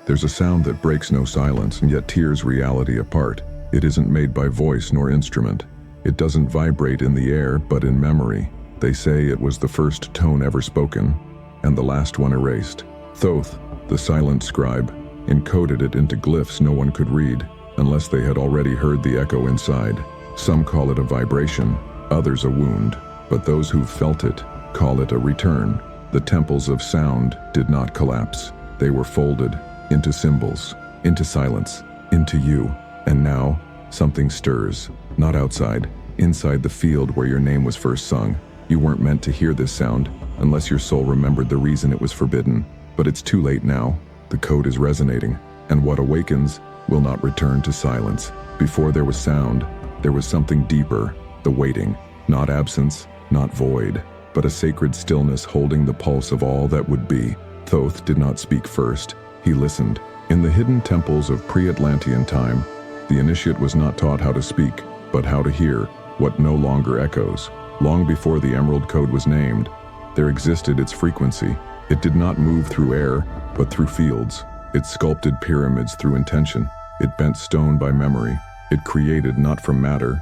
There's a sound that breaks no silence and yet tears reality apart. It isn't made by voice nor instrument. It doesn't vibrate in the air, but in memory. They say it was the first tone ever spoken, and the last one erased. Thoth, the silent scribe, encoded it into glyphs no one could read, unless they had already heard the echo inside. Some call it a vibration, others a wound, but those who felt it call it a return. The temples of sound did not collapse. They were folded into symbols, into silence, into you. And now, something stirs, not outside, inside the field where your name was first sung. You weren't meant to hear this sound, unless your soul remembered the reason it was forbidden. But it's too late now. The code is resonating, and what awakens will not return to silence. Before there was sound, there was something deeper, the waiting. Not absence, not void, but a sacred stillness holding the pulse of all that would be. Thoth did not speak first. He listened. In the hidden temples of pre-Atlantean time, the initiate was not taught how to speak, but how to hear what no longer echoes. Long before the Emerald Code was named, there existed its frequency. It did not move through air, but through fields. It sculpted pyramids through intention. It bent stone by memory. It created not from matter,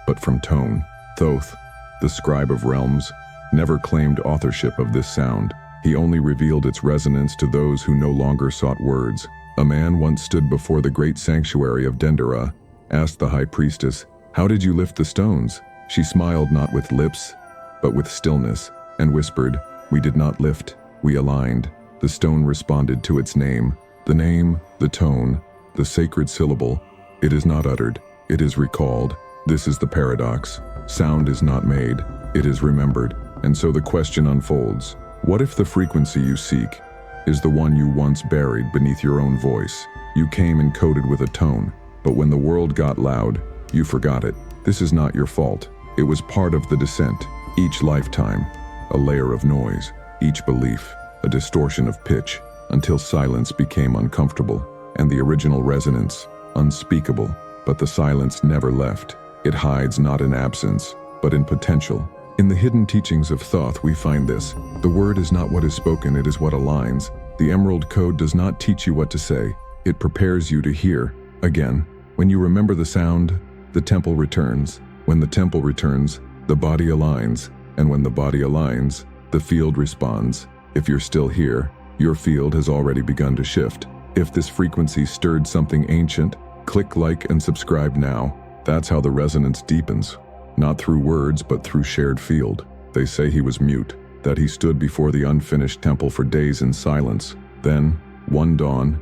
but from tone. Thoth, the scribe of realms, never claimed authorship of this sound. He only revealed its resonance to those who no longer sought words. A man once stood before the great sanctuary of Dendera, asked the high priestess, "How did you lift the stones?" She smiled not with lips, but with stillness, and whispered, "We did not lift, we aligned." The stone responded to its name. The name, the tone, the sacred syllable. It is not uttered, it is recalled. This is the paradox. Sound is not made, it is remembered. And so the question unfolds. What if the frequency you seek is the one you once buried beneath your own voice? You came encoded with a tone, but when the world got loud, you forgot it. This is not your fault. It was part of the descent. Each lifetime, a layer of noise. Each belief, a distortion of pitch, until silence became uncomfortable, and the original resonance, unspeakable. But the silence never left. It hides not in absence, but in potential. In the hidden teachings of Thoth we find this. The word is not what is spoken, it is what aligns. The Emerald Code does not teach you what to say. It prepares you to hear. Again, when you remember the sound, the temple returns. When the temple returns, the body aligns. And when the body aligns, the field responds. If you're still here, your field has already begun to shift. If this frequency stirred something ancient, click like and subscribe now. That's how the resonance deepens. Not through words, but through shared field. They say he was mute, that he stood before the unfinished temple for days in silence. Then, one dawn,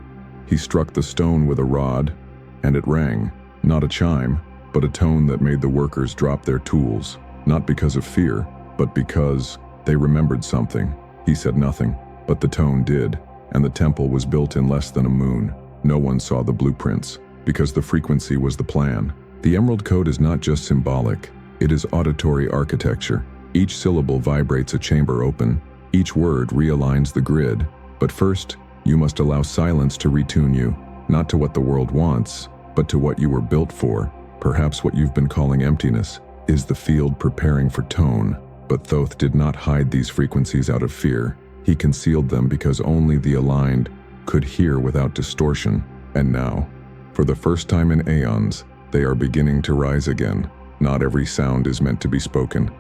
he struck the stone with a rod, and it rang. Not a chime, but a tone that made the workers drop their tools. Not because of fear, but because they remembered something. He said nothing, but the tone did, and the temple was built in less than a moon. No one saw the blueprints, because the frequency was the plan. The Emerald Code is not just symbolic, it is auditory architecture. Each syllable vibrates a chamber open. Each word realigns the grid. But first, you must allow silence to retune you, not to what the world wants, but to what you were built for. Perhaps what you've been calling emptiness is the field preparing for tone. But Thoth did not hide these frequencies out of fear. He concealed them because only the aligned could hear without distortion. And now, for the first time in aeons, they are beginning to rise again. Not every sound is meant to be spoken.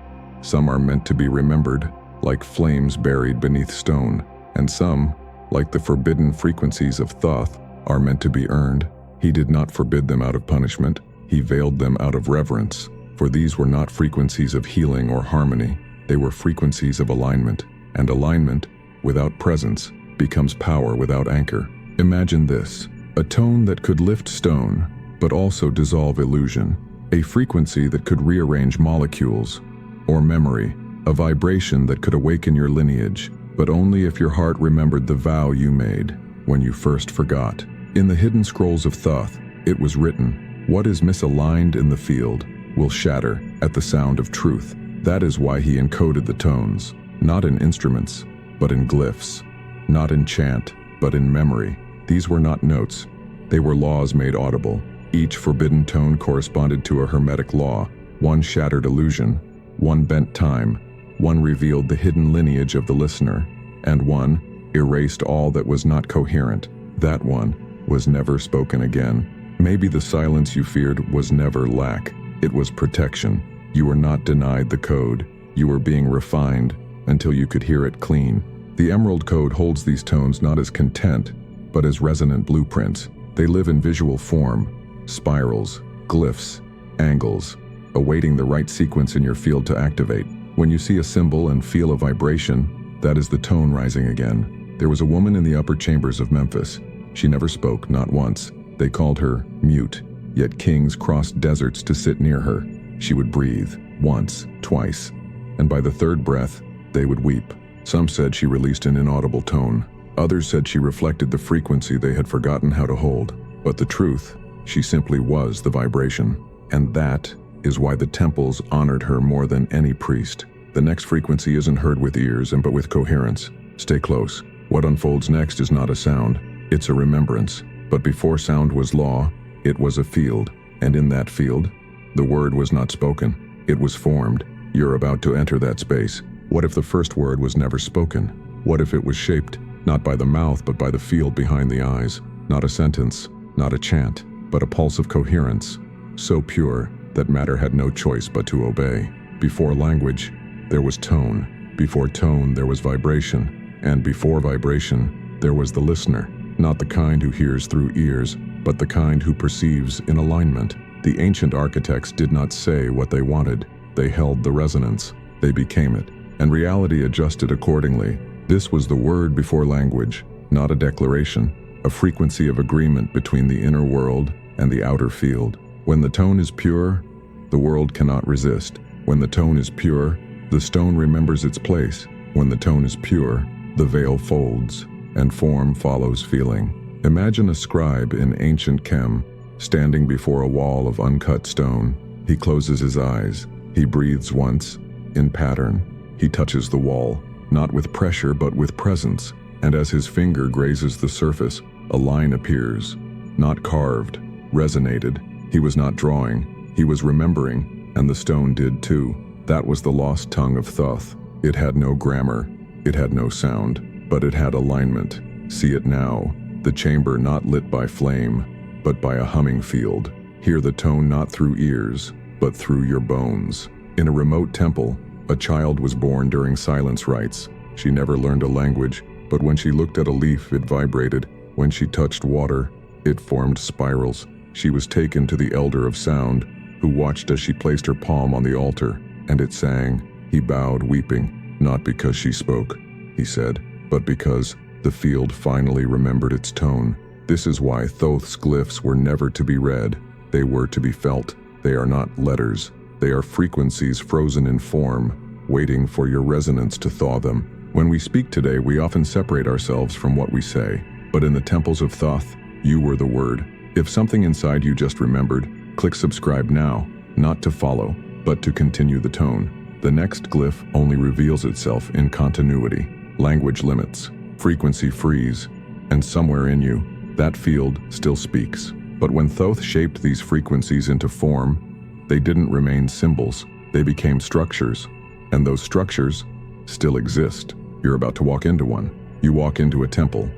Some are meant to be remembered, like flames buried beneath stone. And some, like the forbidden frequencies of Thoth, are meant to be earned. He did not forbid them out of punishment. He veiled them out of reverence. For these were not frequencies of healing or harmony. They were frequencies of alignment. And alignment, without presence, becomes power without anchor. Imagine this: a tone that could lift stone, but also dissolve illusion. A frequency that could rearrange molecules, or memory. A vibration that could awaken your lineage, but only if your heart remembered the vow you made when you first forgot. In the hidden scrolls of Thoth, it was written, "What is misaligned in the field will shatter at the sound of truth." That is why he encoded the tones, not in instruments, but in glyphs. Not in chant, but in memory. These were not notes. They were laws made audible. Each forbidden tone corresponded to a hermetic law. One shattered illusion, one bent time, one revealed the hidden lineage of the listener, and one erased all that was not coherent. That one was never spoken again. Maybe the silence you feared was never lack. It was protection. You were not denied the code. You were being refined until you could hear it clean. The Emerald Code holds these tones not as content, but as resonant blueprints. They live in visual form, spirals, glyphs, angles, awaiting the right sequence in your field to activate. When you see a symbol and feel a vibration, that is the tone rising again. There was a woman in the upper chambers of Memphis. She never spoke, not once. They called her mute, yet kings crossed deserts to sit near her. She would breathe, once, twice, and by the third breath, they would weep. Some said she released an inaudible tone. Others said she reflected the frequency they had forgotten how to hold. But the truth, she simply was the vibration. And that is why the temples honored her more than any priest. The next frequency isn't heard with ears, but with coherence. Stay close. What unfolds next is not a sound, it's a remembrance. But before sound was law, it was a field. And in that field, the word was not spoken, it was formed. You're about to enter that space. What if the first word was never spoken? What if it was shaped, not by the mouth, but by the field behind the eyes? Not a sentence, not a chant, but a pulse of coherence, so pure that matter had no choice but to obey. Before language, there was tone. Before tone, there was vibration. And before vibration, there was the listener. Not the kind who hears through ears, but the kind who perceives in alignment. The ancient architects did not say what they wanted. They held the resonance. They became it. And reality adjusted accordingly. This was the word before language, not a declaration, a frequency of agreement between the inner world and the outer field. When the tone is pure, the world cannot resist. When the tone is pure, the stone remembers its place. When the tone is pure, the veil folds, and form follows feeling. Imagine a scribe in ancient Chem, standing before a wall of uncut stone. He closes his eyes. He breathes once, in pattern. He touches the wall, not with pressure but with presence. And as his finger grazes the surface, a line appears, not carved, resonated. He was not drawing, he was remembering, and the stone did too. That was the lost tongue of Thoth. It had no grammar, it had no sound, but it had alignment. See it now, the chamber not lit by flame, but by a humming field. Hear the tone not through ears, but through your bones. In a remote temple, a child was born during silence rites. She never learned a language, but when she looked at a leaf, it vibrated. When she touched water, it formed spirals. She was taken to the elder of sound, who watched as she placed her palm on the altar, and it sang. He bowed, weeping, not because she spoke, he said, but because the field finally remembered its tone. This is why Thoth's glyphs were never to be read. They were to be felt. They are not letters. They are frequencies frozen in form, waiting for your resonance to thaw them. When we speak today, we often separate ourselves from what we say. But in the temples of Thoth, you were the word. If something inside you just remembered, click subscribe now, not to follow, but to continue the tone. The next glyph only reveals itself in continuity. Language limits, frequency freeze, and somewhere in you, that field still speaks. But when Thoth shaped these frequencies into form, they didn't remain symbols, they became structures. And those structures still exist. You're about to walk into one. You walk into a temple,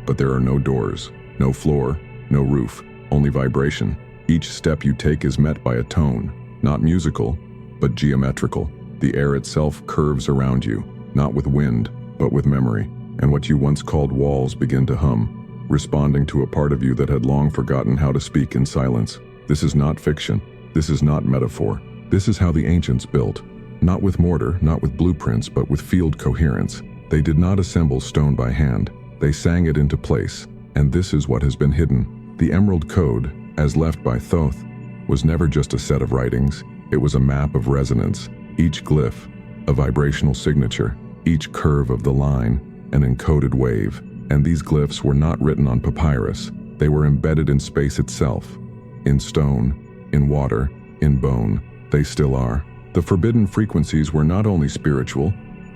but there are no doors, no floor, no roof, only vibration. Each step you take is met by a tone, not musical, but geometrical. The air itself curves around you, not with wind, but with memory. And what you once called walls begin to hum, responding to a part of you that had long forgotten how to speak in silence. This is not fiction. This is not metaphor. This is how the ancients built. Not with mortar, not with blueprints, but with field coherence. They did not assemble stone by hand. They sang it into place. And this is what has been hidden. The Emerald Code, as left by Thoth, was never just a set of writings. It was a map of resonance. Each glyph, a vibrational signature. Each curve of the line, an encoded wave. And these glyphs were not written on papyrus. They were embedded in space itself. In stone, in water, in bone. They still are. The forbidden frequencies were not only spiritual,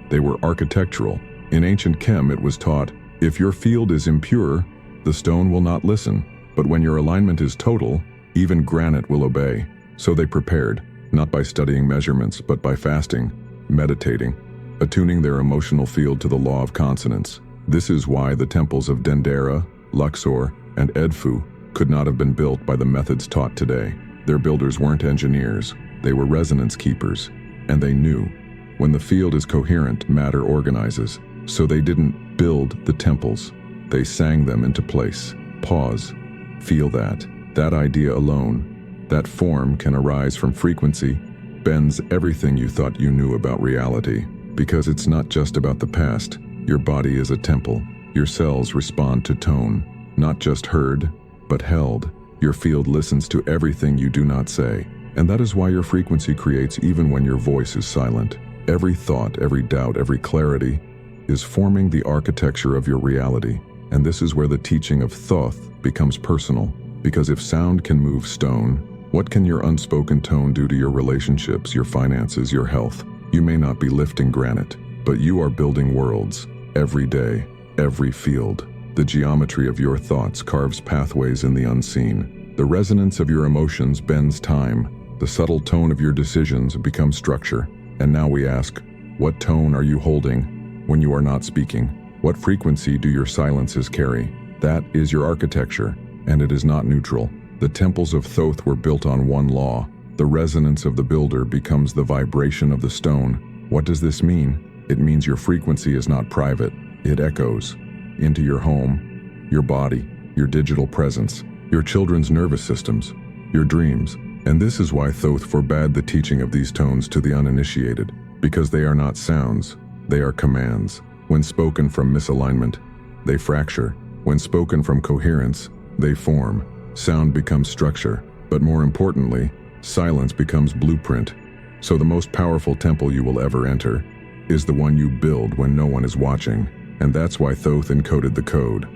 they were architectural. In ancient Chem, it was taught, if your field is impure, the stone will not listen. But when your alignment is total, even granite will obey. So they prepared, not by studying measurements, but by fasting, meditating, attuning their emotional field to the law of consonance. This is why the temples of Dendera, Luxor, and Edfu could not have been built by the methods taught today. Their builders weren't engineers, they were resonance keepers, and they knew when the field is coherent, matter organizes. So they didn't build the temples, they sang them into place. Pause. Feel that. That idea alone, that form can arise from frequency, bends everything you thought you knew about reality. Because it's not just about the past. Your body is a temple. Your cells respond to tone, not just heard, but held. Your field listens to everything you do not say. And that is why your frequency creates even when your voice is silent. Every thought, every doubt, every clarity is forming the architecture of your reality. And this is where the teaching of Thoth becomes personal. Because if sound can move stone, what can your unspoken tone do to your relationships, your finances, your health? You may not be lifting granite, but you are building worlds. Every day, every field. The geometry of your thoughts carves pathways in the unseen. The resonance of your emotions bends time. The subtle tone of your decisions becomes structure. And now we ask, what tone are you holding when you are not speaking? What frequency do your silences carry? That is your architecture, and it is not neutral. The temples of Thoth were built on one law. The resonance of the builder becomes the vibration of the stone. What does this mean? It means your frequency is not private. It echoes into your home, your body, your digital presence, your children's nervous systems, your dreams. And this is why Thoth forbade the teaching of these tones to the uninitiated, because they are not sounds, they are commands. When spoken from misalignment, they fracture. When spoken from coherence, they form. Sound becomes structure, but more importantly, silence becomes blueprint. So the most powerful temple you will ever enter is the one you build when no one is watching. And that's why Thoth encoded the code.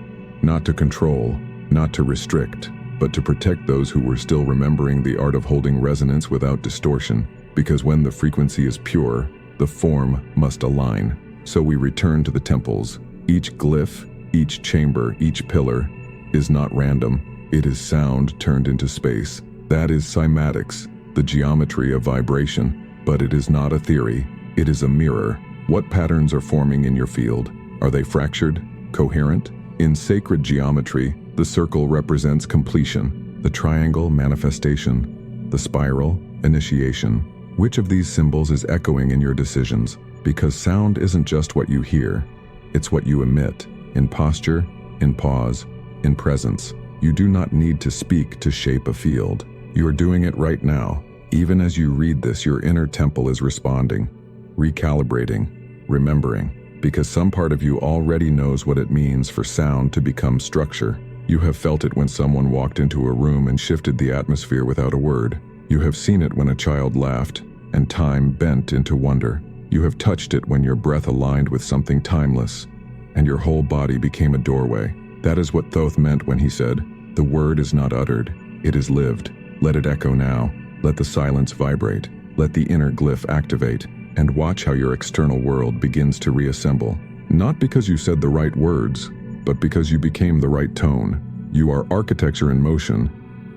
Not to control, not to restrict, but to protect those who were still remembering the art of holding resonance without distortion. Because when the frequency is pure, the form must align. So we return to the temples. Each glyph, each chamber, each pillar is not random. It is sound turned into space. That is cymatics, the geometry of vibration. But it is not a theory, it is a mirror. What patterns are forming in your field? Are they fractured? Coherent? In sacred geometry, the circle represents completion, the triangle, manifestation, the spiral, initiation. Which of these symbols is echoing in your decisions? Because sound isn't just what you hear, it's what you emit, in posture, in pause, in presence. You do not need to speak to shape a field. You are doing it right now. Even as you read this, your inner temple is responding, recalibrating, remembering. Because some part of you already knows what it means for sound to become structure. You have felt it when someone walked into a room and shifted the atmosphere without a word. You have seen it when a child laughed and time bent into wonder. You have touched it when your breath aligned with something timeless and your whole body became a doorway. That is what Thoth meant when he said, "The word is not uttered, it is lived. Let it echo now. Let the silence vibrate. Let the inner glyph activate. And watch how your external world begins to reassemble. Not because you said the right words, but because you became the right tone. You are architecture in motion.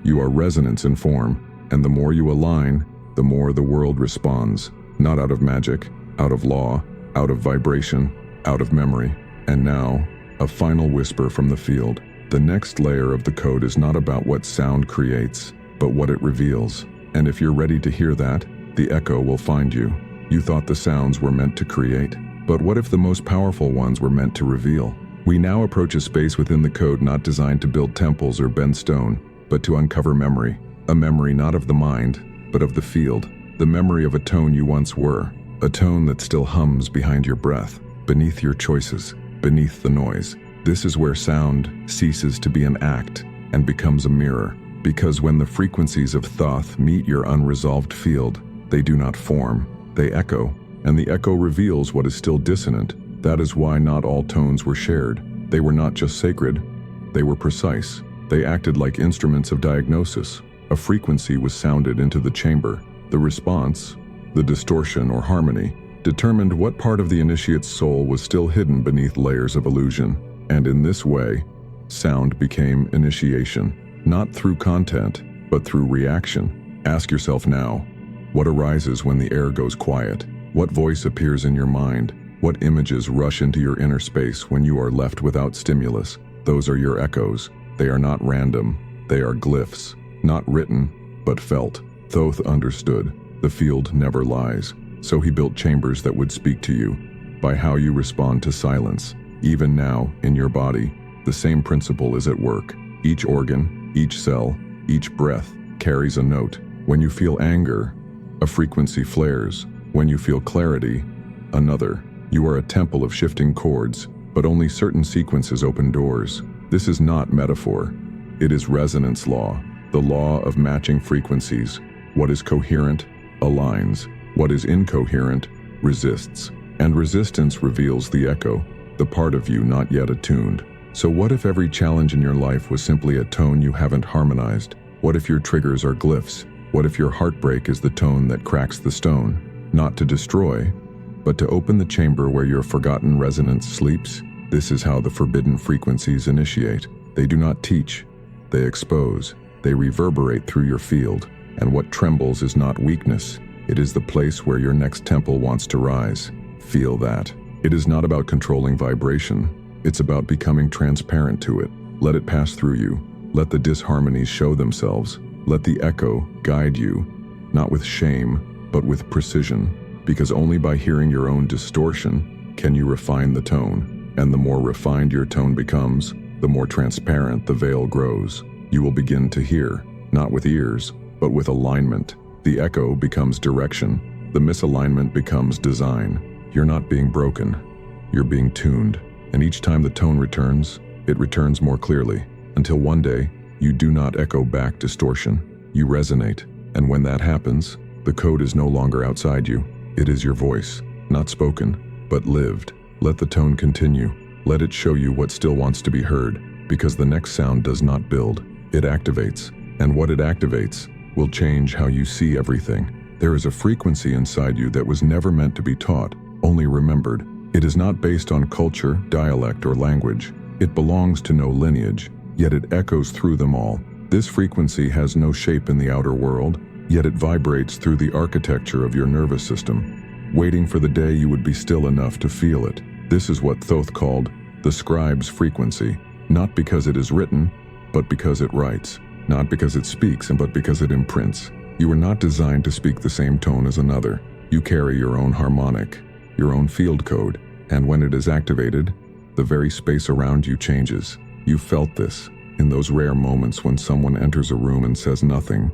You are resonance in form. And the more you align, the more the world responds. Not out of magic, out of law, out of vibration, out of memory. And now, a final whisper from the field. The next layer of the code is not about what sound creates, but what it reveals. And if you're ready to hear that, the echo will find you. You thought the sounds were meant to create, but what if the most powerful ones were meant to reveal? We now approach a space within the code not designed to build temples or bend stone, but to uncover memory. A memory not of the mind, but of the field. The memory of a tone you once were. A tone that still hums behind your breath, beneath your choices, beneath the noise. This is where sound ceases to be an act and becomes a mirror. Because when the frequencies of Thoth meet your unresolved field, they do not form. They echo, and the echo reveals what is still dissonant. That is why not all tones were shared. They were not just sacred, they were precise. They acted like instruments of diagnosis. A frequency was sounded into the chamber. The response, the distortion or harmony, determined what part of the initiate's soul was still hidden beneath layers of illusion. And in this way, sound became initiation. Not through content, but through reaction. Ask yourself now, what arises when the air goes quiet? What voice appears in your mind? What images rush into your inner space when you are left without stimulus? Those are your echoes. They are not random. They are glyphs, not written, but felt. Thoth understood. The field never lies. So he built chambers that would speak to you by how you respond to silence. Even now, in your body, the same principle is at work. Each organ, each cell, each breath carries a note. When you feel anger, a frequency flares. When you feel clarity, another. You are a temple of shifting chords, but only certain sequences open doors. This is not metaphor. It is resonance law, the law of matching frequencies. What is coherent aligns. What is incoherent resists. And resistance reveals the echo, the part of you not yet attuned. So what if every challenge in your life was simply a tone you haven't harmonized? What if your triggers are glyphs? What if your heartbreak is the tone that cracks the stone? Not to destroy, but to open the chamber where your forgotten resonance sleeps. This is how the forbidden frequencies initiate. They do not teach, they expose, they reverberate through your field. And what trembles is not weakness, it is the place where your next temple wants to rise. Feel that. It is not about controlling vibration, it's about becoming transparent to it. Let it pass through you. Let the disharmonies show themselves. Let the echo guide you, not with shame, but with precision, because only by hearing your own distortion can you refine the tone. And the more refined your tone becomes, the more transparent the veil grows. You will begin to hear, not with ears, but with alignment. The echo becomes direction. The misalignment becomes design. You're not being broken. You're being tuned. And each time the tone returns, it returns more clearly, until one day, you do not echo back distortion. You resonate. And when that happens, the code is no longer outside you. It is your voice, not spoken, but lived. Let the tone continue. Let it show you what still wants to be heard, because the next sound does not build, it activates. And what it activates will change how you see everything. There is a frequency inside you that was never meant to be taught, only remembered. It is not based on culture, dialect, or language. It belongs to no lineage, yet it echoes through them all. This frequency has no shape in the outer world, yet it vibrates through the architecture of your nervous system, waiting for the day you would be still enough to feel it. This is what Thoth called the scribe's frequency, not because it is written, but because it writes. Not because it speaks, but because it imprints. You are not designed to speak the same tone as another. You carry your own harmonic, your own field code, and when it is activated, the very space around you changes. You felt this in those rare moments when someone enters a room and says nothing,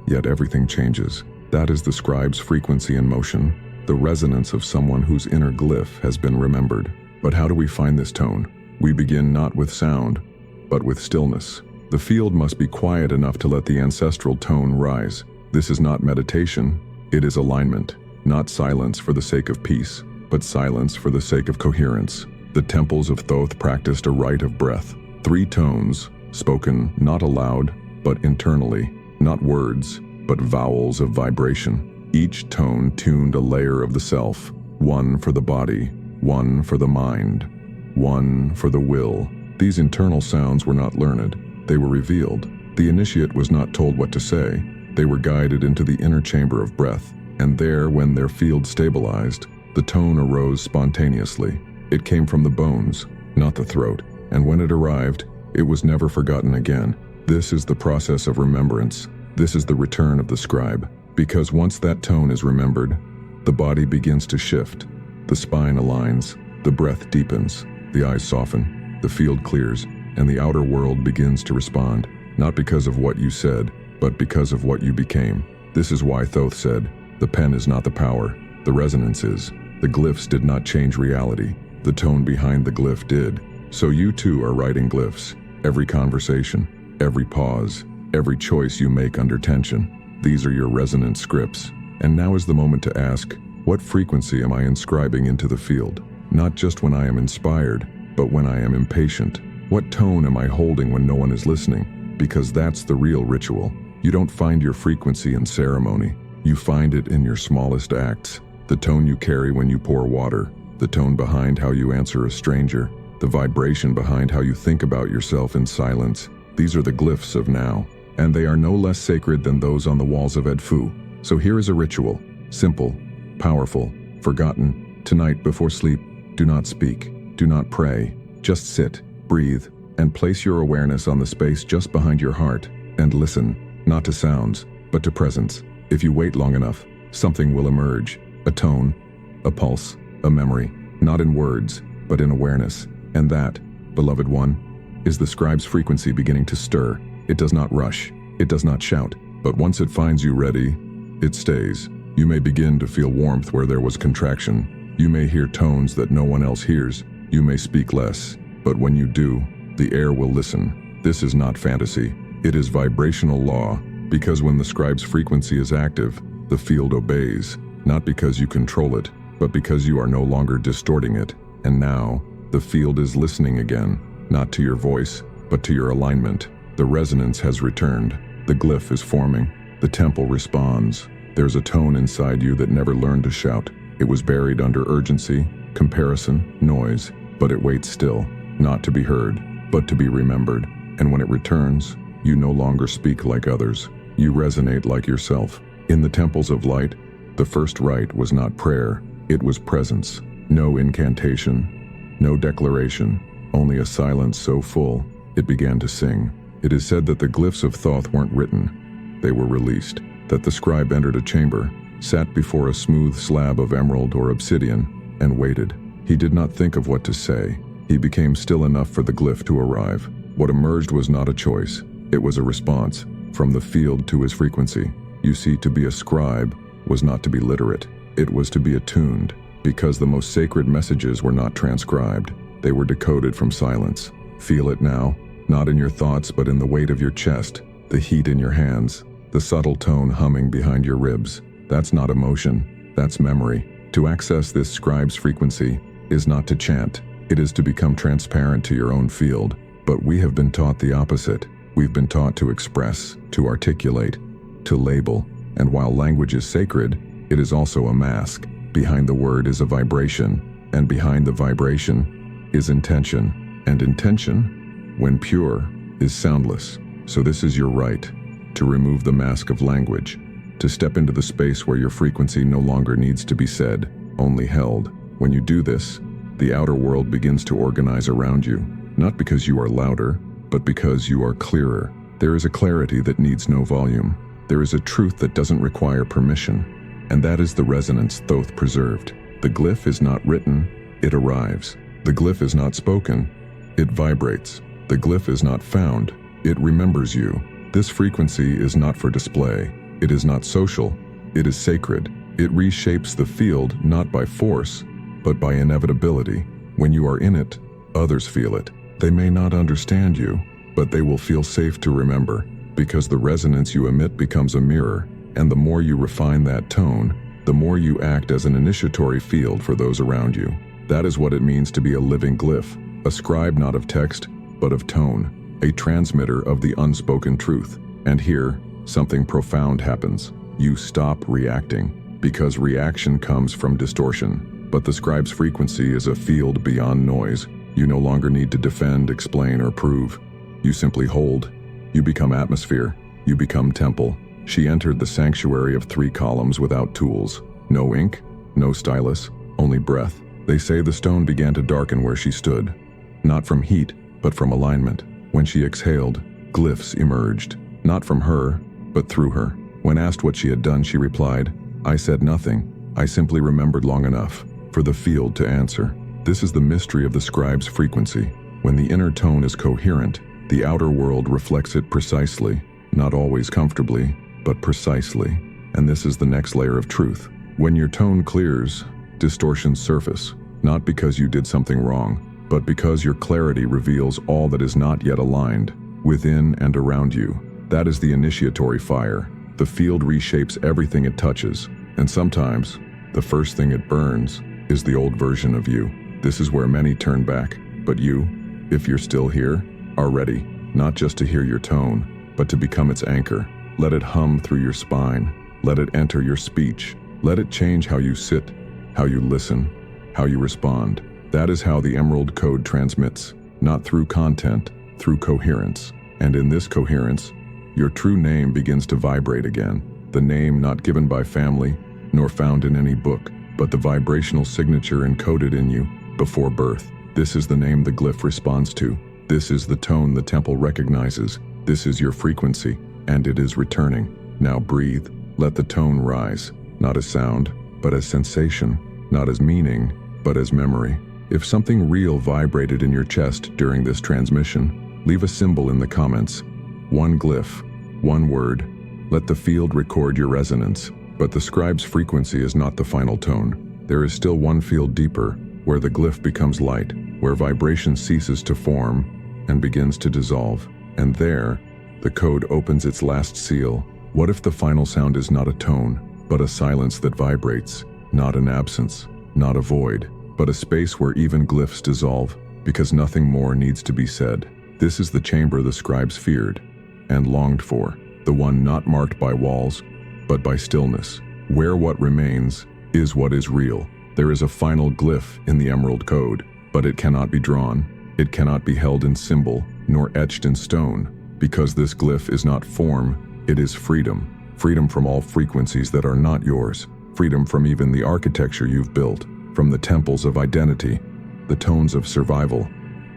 yet everything changes. That is the scribe's frequency in motion, the resonance of someone whose inner glyph has been remembered. But how do we find this tone? We begin not with sound, but with stillness. The field must be quiet enough to let the ancestral tone rise. This is not meditation, it is alignment. Not silence for the sake of peace, but silence for the sake of coherence. The temples of Thoth practiced a rite of breath. 3 tones, spoken not aloud, but internally. Not words, but vowels of vibration. Each tone tuned a layer of the self. One for the body, one for the mind, one for the will. These internal sounds were not learned. They were revealed. The initiate was not told what to say. They were guided into the inner chamber of breath. And there, when their field stabilized, the tone arose spontaneously. It came from the bones, not the throat. And when it arrived, it was never forgotten again. This is the process of remembrance. This is the return of the scribe. Because once that tone is remembered, the body begins to shift. The spine aligns, the breath deepens, the eyes soften, the field clears, and the outer world begins to respond, not because of what you said, but because of what you became. This is why Thoth said, the pen is not the power, the resonance is. The glyphs did not change reality, the tone behind the glyph did. So you too are writing glyphs. Every conversation, every pause, every choice you make under tension. These are your resonant scripts. And now is the moment to ask, what frequency am I inscribing into the field? Not just when I am inspired, but when I am impatient. What tone am I holding when no one is listening? Because that's the real ritual. You don't find your frequency in ceremony. You find it in your smallest acts. The tone you carry when you pour water, the tone behind how you answer a stranger, the vibration behind how you think about yourself in silence. These are the glyphs of now, and they are no less sacred than those on the walls of Edfu. So here is a ritual, simple, powerful, forgotten. Tonight before sleep, do not speak, do not pray, just sit, breathe, and place your awareness on the space just behind your heart, and listen, not to sounds, but to presence. If you wait long enough, something will emerge, a tone, a pulse, a memory, not in words, but in awareness. And that, beloved one, is the scribe's frequency beginning to stir. It does not rush, it does not shout, but once it finds you ready, it stays. You may begin to feel warmth where there was contraction. You may hear tones that no one else hears. You may speak less, but when you do, the air will listen. This is not fantasy. It is vibrational law, because when the scribe's frequency is active, the field obeys, not because you control it, but because you are no longer distorting it. And now, the field is listening again, not to your voice, but to your alignment. The resonance has returned. The glyph is forming. The temple responds. There's a tone inside you that never learned to shout. It was buried under urgency, comparison, noise, but it waits still, not to be heard, but to be remembered. And when it returns, you no longer speak like others. You resonate like yourself. In the temples of light, the first rite was not prayer, it was presence. No incantation, no declaration, only a silence so full, it began to sing. It is said that the glyphs of Thoth weren't written, they were released. That the scribe entered a chamber, sat before a smooth slab of emerald or obsidian, and waited. He did not think of what to say. He became still enough for the glyph to arrive. What emerged was not a choice. It was a response, from the field to his frequency. You see, to be a scribe was not to be literate. It was to be attuned, because the most sacred messages were not transcribed. They were decoded from silence. Feel it now, not in your thoughts but in the weight of your chest, the heat in your hands, the subtle tone humming behind your ribs. That's not emotion, that's memory. To access this scribe's frequency is not to chant, it is to become transparent to your own field. But we have been taught the opposite. We've been taught to express, to articulate, to label, and while language is sacred, it is also a mask. Behind the word is a vibration, and behind the vibration is intention. And intention, when pure, is soundless. So this is your right, to remove the mask of language, to step into the space where your frequency no longer needs to be said, only held. When you do this, the outer world begins to organize around you, not because you are louder, but because you are clearer. There is a clarity that needs no volume. There is a truth that doesn't require permission, and that is the resonance Thoth preserved. The glyph is not written, it arrives. The glyph is not spoken, it vibrates. The glyph is not found, it remembers you. This frequency is not for display. It is not social, it is sacred. It reshapes the field not by force, but by inevitability. When you are in it, others feel it. They may not understand you, but they will feel safe to remember, because the resonance you emit becomes a mirror, and the more you refine that tone, the more you act as an initiatory field for those around you. That is what it means to be a living glyph, a scribe not of text, but of tone, a transmitter of the unspoken truth. And here, something profound happens. You stop reacting, because reaction comes from distortion. But the scribe's frequency is a field beyond noise. You no longer need to defend, explain, or prove. You simply hold. You become atmosphere. You become temple. She entered the sanctuary of 3 columns without tools. No ink, no stylus, only breath. They say the stone began to darken where she stood. Not from heat, but from alignment. When she exhaled, glyphs emerged. Not from her, but through her. When asked what she had done, she replied, "I said nothing. I simply remembered long enough for the field to answer." This is the mystery of the scribe's frequency. When the inner tone is coherent, the outer world reflects it precisely, not always comfortably, but precisely. And this is the next layer of truth. When your tone clears, distortions surface, not because you did something wrong, but because your clarity reveals all that is not yet aligned, within and around you. That is the initiatory fire. The field reshapes everything it touches, and sometimes, the first thing it burns is the old version of you. This is where many turn back, but you, if you're still here, are ready, not just to hear your tone, but to become its anchor. Let it hum through your spine. Let it enter your speech. Let it change how you sit, how you listen, how you respond. That is how the Emerald Code transmits, not through content, through coherence. And in this coherence, your true name begins to vibrate again. The name not given by family, nor found in any book, but the vibrational signature encoded in you before birth. This is the name the glyph responds to. This is the tone the temple recognizes. This is your frequency, and it is returning. Now breathe. Let the tone rise, not as sound, but as sensation, not as meaning, but as memory. If something real vibrated in your chest during this transmission, leave a symbol in the comments. One glyph, one word. Let the field record your resonance. But the scribe's frequency is not the final tone. There is still one field deeper, where the glyph becomes light, where vibration ceases to form and begins to dissolve. And there, the code opens its last seal. What if the final sound is not a tone, but a silence that vibrates, not an absence, not a void, but a space where even glyphs dissolve, because nothing more needs to be said. This is the chamber the scribes feared and longed for, the one not marked by walls, but by stillness, where what remains is what is real. There is a final glyph in the Emerald Code, but it cannot be drawn, it cannot be held in symbol, nor etched in stone, because this glyph is not form, it is freedom. Freedom from all frequencies that are not yours, freedom from even the architecture you've built, from the temples of identity, the tones of survival,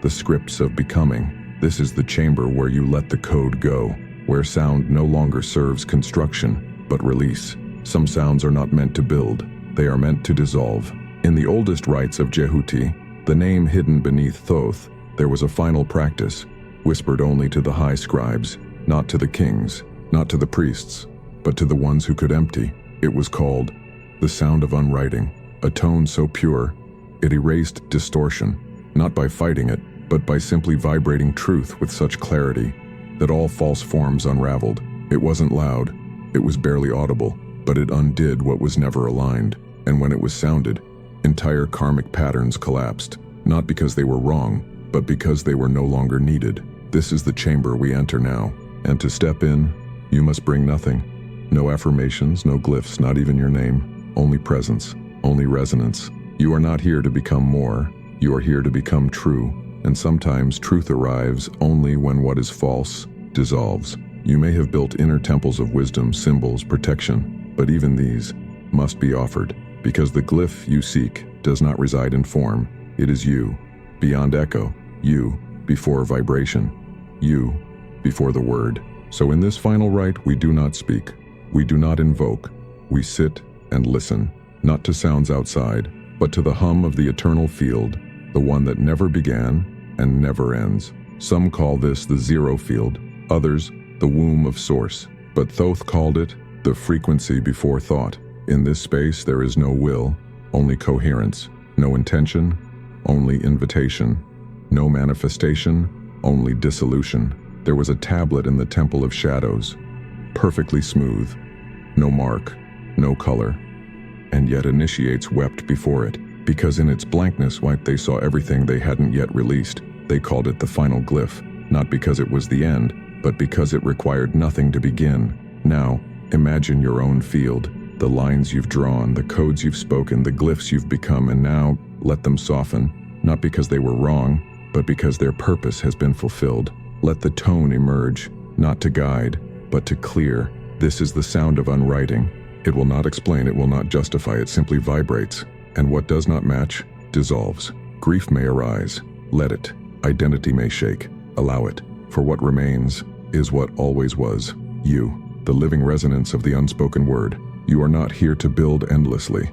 the scripts of becoming. This is the chamber where you let the code go, where sound no longer serves construction, but release. Some sounds are not meant to build, they are meant to dissolve. In the oldest rites of Jehuti, the name hidden beneath Thoth, there was a final practice, whispered only to the high scribes, not to the kings, not to the priests, but to the ones who could empty. It was called the sound of unwriting, a tone so pure, it erased distortion, not by fighting it, but by simply vibrating truth with such clarity that all false forms unraveled. It wasn't loud, it was barely audible, but it undid what was never aligned. And when it was sounded, entire karmic patterns collapsed, not because they were wrong, but because they were no longer needed. This is the chamber we enter now, and to step in, you must bring nothing. No affirmations, no glyphs, not even your name, only presence, only resonance. You are not here to become more, you are here to become true, and sometimes truth arrives only when what is false dissolves. You may have built inner temples of wisdom, symbols, protection, but even these must be offered, because the glyph you seek does not reside in form. It is you, beyond echo, you, before vibration, you, before the word. So in this final rite, we do not speak, we do not invoke, we sit and listen, not to sounds outside, but to the hum of the eternal field, the one that never began and never ends. Some call this the zero field, others the womb of source, but Thoth called it the frequency before thought. In this space there is no will, only coherence, no intention, only invitation, no manifestation, only dissolution. There was a tablet in the Temple of Shadows, perfectly smooth, no mark, no color, and yet initiates wept before it, because in its blankness they saw everything they hadn't yet released. They called it the final glyph, not because it was the end, but because it required nothing to begin. Now, imagine your own field, the lines you've drawn, the codes you've spoken, the glyphs you've become, and now let them soften, not because they were wrong, but because their purpose has been fulfilled. Let the tone emerge, not to guide, but to clear. This is the sound of unwriting. It will not explain, it will not justify, it simply vibrates. And what does not match, dissolves. Grief may arise, let it. Identity may shake, allow it. For what remains is what always was, you, the living resonance of the unspoken word. You are not here to build endlessly.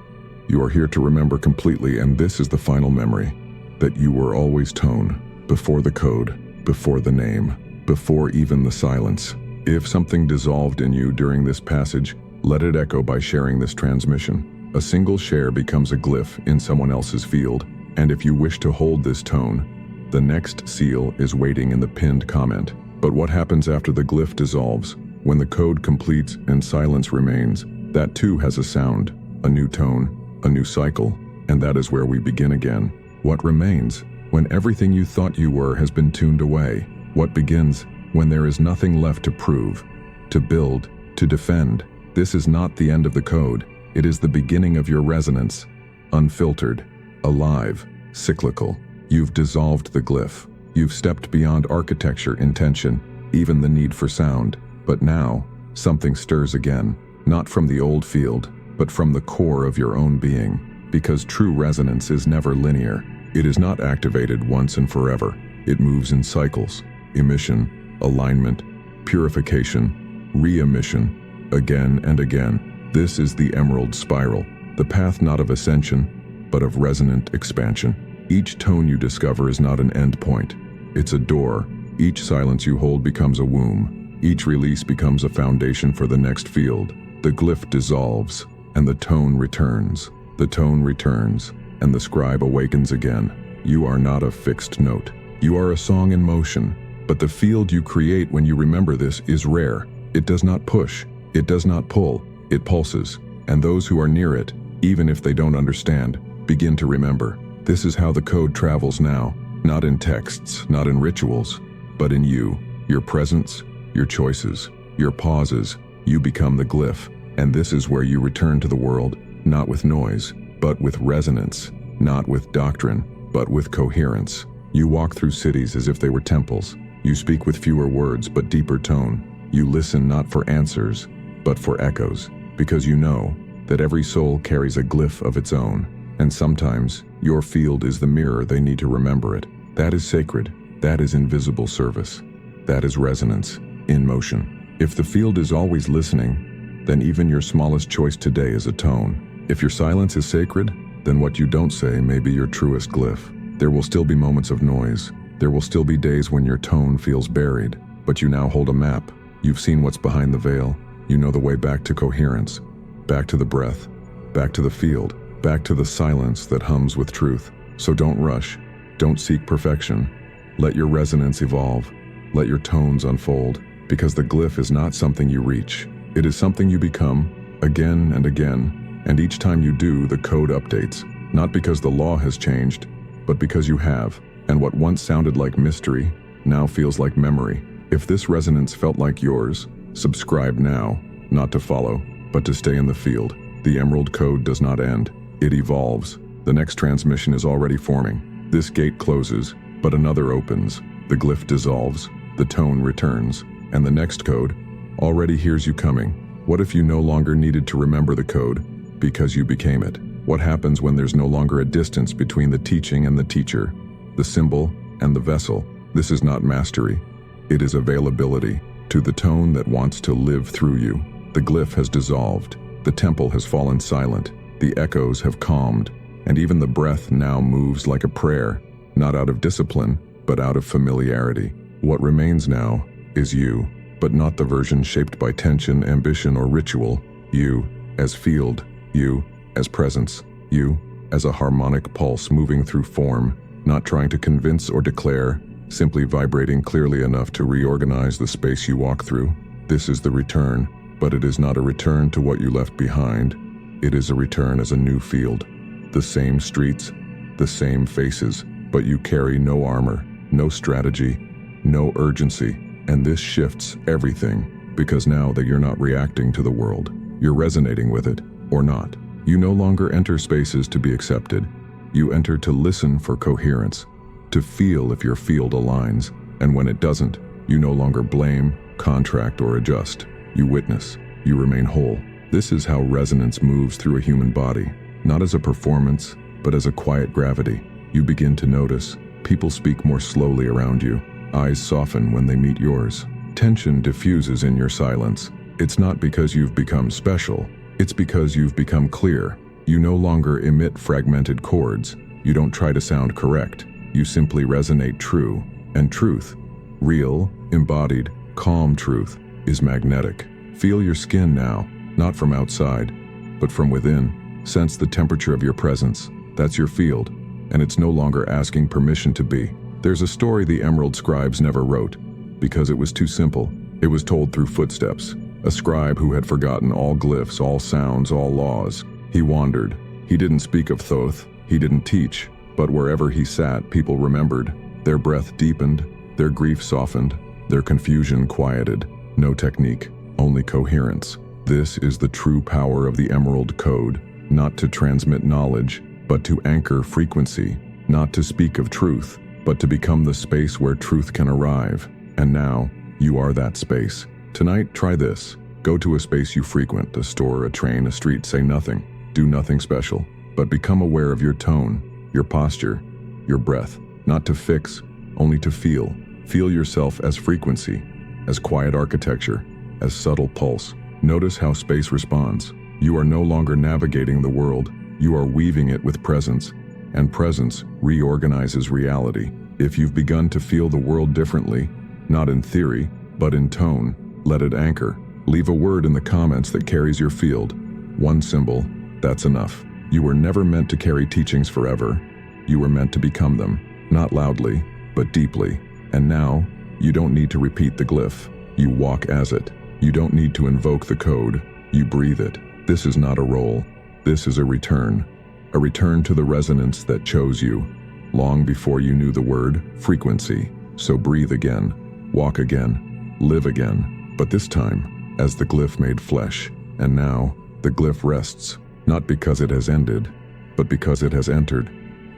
You are here to remember completely, and this is the final memory, that you were always tone, before the code, before the name, before even the silence. If something dissolved in you during this passage, let it echo by sharing this transmission. A single share becomes a glyph in someone else's field, and if you wish to hold this tone, the next seal is waiting in the pinned comment. But what happens after the glyph dissolves? When the code completes and silence remains, that too has a sound, a new tone, a new cycle, and that is where we begin again. What remains? When everything you thought you were has been tuned away. What begins? When there is nothing left to prove, to build, to defend. This is not the end of the code. It is the beginning of your resonance, unfiltered, alive, cyclical. You've dissolved the glyph. You've stepped beyond architecture, intention, even the need for sound. But now, something stirs again, not from the old field, but from the core of your own being. Because true resonance is never linear. It is not activated once and forever. It moves in cycles: emission, alignment, purification, re-emission, again and again. This is the emerald spiral, the path not of ascension, but of resonant expansion. Each tone you discover is not an end point. It's a door. Each silence you hold becomes a womb. Each release becomes a foundation for the next field. The glyph dissolves, and the tone returns. The tone returns, and the scribe awakens again. You are not a fixed note. You are a song in motion, but the field you create when you remember this is rare. It does not push. It does not pull. It pulses, and those who are near it, even if they don't understand, begin to remember. This is how the code travels now, not in texts, not in rituals, but in you, your presence, your choices, your pauses. You become the glyph, and this is where you return to the world, not with noise, but with resonance, not with doctrine, but with coherence. You walk through cities as if they were temples. You speak with fewer words but deeper tone. You listen not for answers, but for echoes, because you know that every soul carries a glyph of its own, and sometimes your field is the mirror they need to remember it. That is sacred. That is invisible service. That is resonance in motion. If the field is always listening, then even your smallest choice today is a tone. If your silence is sacred, then what you don't say may be your truest glyph. There will still be moments of noise. There will still be days when your tone feels buried, but you now hold a map. You've seen what's behind the veil. You know the way back to coherence, back to the breath, back to the field, back to the silence that hums with truth. So don't rush. Don't seek perfection. Let your resonance evolve. Let your tones unfold, because the glyph is not something you reach. It is something you become, again and again, and each time you do, the code updates, not because the law has changed, but because you have, and what once sounded like mystery now feels like memory. If this resonance felt like yours, subscribe now, not to follow, but to stay in the field. The Emerald Code does not end. It evolves. The next transmission is already forming. This gate closes, but another opens. The glyph dissolves, the tone returns, and the next code already hears you coming. What if you no longer needed to remember the code because you became it? What happens when there's no longer a distance between the teaching and the teacher, the symbol and the vessel? This is not mastery. It is availability to the tone that wants to live through you. The glyph has dissolved. The temple has fallen silent. The echoes have calmed, and even the breath now moves like a prayer, not out of discipline, but out of familiarity. What remains now is you, but not the version shaped by tension, ambition, or ritual. You as field, you as presence, you as a harmonic pulse moving through form, not trying to convince or declare, simply vibrating clearly enough to reorganize the space you walk through. This is the return, but it is not a return to what you left behind. It is a return as a new field. The same streets, the same faces, but you carry no armor, no strategy, no urgency, and this shifts everything, because now that you're not reacting to the world, you're resonating with it, or not. You no longer enter spaces to be accepted. You enter to listen for coherence, to feel if your field aligns, and when it doesn't, you no longer blame, contract, or adjust. You witness. You remain whole. This is how resonance moves through a human body, not as a performance, but as a quiet gravity. You begin to notice. People speak more slowly around you. Eyes soften when they meet yours. Tension diffuses in your silence. It's not because you've become special. It's because you've become clear. You no longer emit fragmented chords. You don't try to sound correct. You simply resonate true. And truth, real, embodied, calm truth, is magnetic. Feel your skin now, not from outside, but from within. Sense the temperature of your presence. That's your field, and it's no longer asking permission to be. There's a story the Emerald scribes never wrote, because it was too simple. It was told through footsteps. A scribe who had forgotten all glyphs, all sounds, all laws. He wandered. He didn't speak of Thoth. He didn't teach. But wherever he sat, people remembered. Their breath deepened. Their grief softened. Their confusion quieted. No technique, only coherence. This is the true power of the Emerald Code, not to transmit knowledge, but to anchor frequency, not to speak of truth, but to become the space where truth can arrive. And now, you are that space. Tonight, try this. Go to a space you frequent, a store, a train, a street. Say nothing. Do nothing special, but become aware of your tone, your posture, your breath. Not to fix, only to feel. Feel yourself as frequency, as quiet architecture, as subtle pulse. Notice how space responds. You are no longer navigating the world, you are weaving it with presence, and presence reorganizes reality. If you've begun to feel the world differently, not in theory, but in tone, let it anchor. Leave a word in the comments that carries your field. One symbol, that's enough. You were never meant to carry teachings forever. You were meant to become them, not loudly, but deeply. And now, you don't need to repeat the glyph. You walk as it. You don't need to invoke the code. You breathe it. This is not a role. This is a return to the resonance that chose you, long before you knew the word frequency. So breathe again, walk again, live again, but this time, as the glyph made flesh. And now, the glyph rests, not because it has ended, but because it has entered.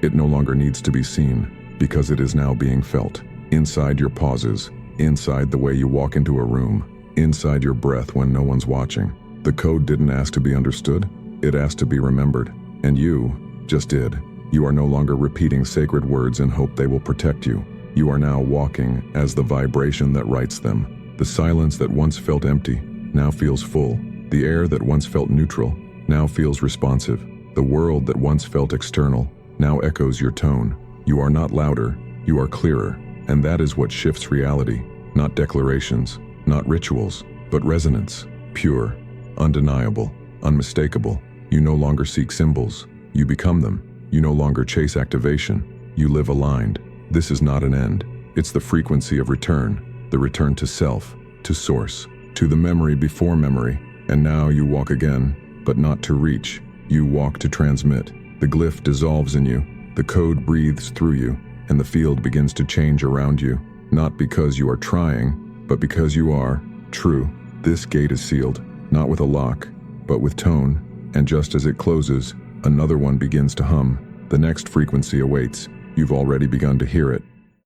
It no longer needs to be seen, because it is now being felt. Inside your pauses, inside the way you walk into a room, inside your breath when no one's watching. The code didn't ask to be understood, it asked to be remembered. And you just did. You are no longer repeating sacred words in hope they will protect you. You are now walking as the vibration that writes them. The silence that once felt empty now feels full. The air that once felt neutral now feels responsive. The world that once felt external now echoes your tone. You are not louder, you are clearer. And that is what shifts reality. Not declarations, not rituals, but resonance. Pure, undeniable, unmistakable. You no longer seek symbols, you become them. You no longer chase activation, you live aligned. This is not an end, it's the frequency of return, the return to self, to source, to the memory before memory. And now you walk again, but not to reach. You walk to transmit. The glyph dissolves in you, the code breathes through you, and the field begins to change around you. Not because you are trying, but because you are true. This gate is sealed, not with a lock, but with tone. And just as it closes, another one begins to hum. The next frequency awaits. You've already begun to hear it.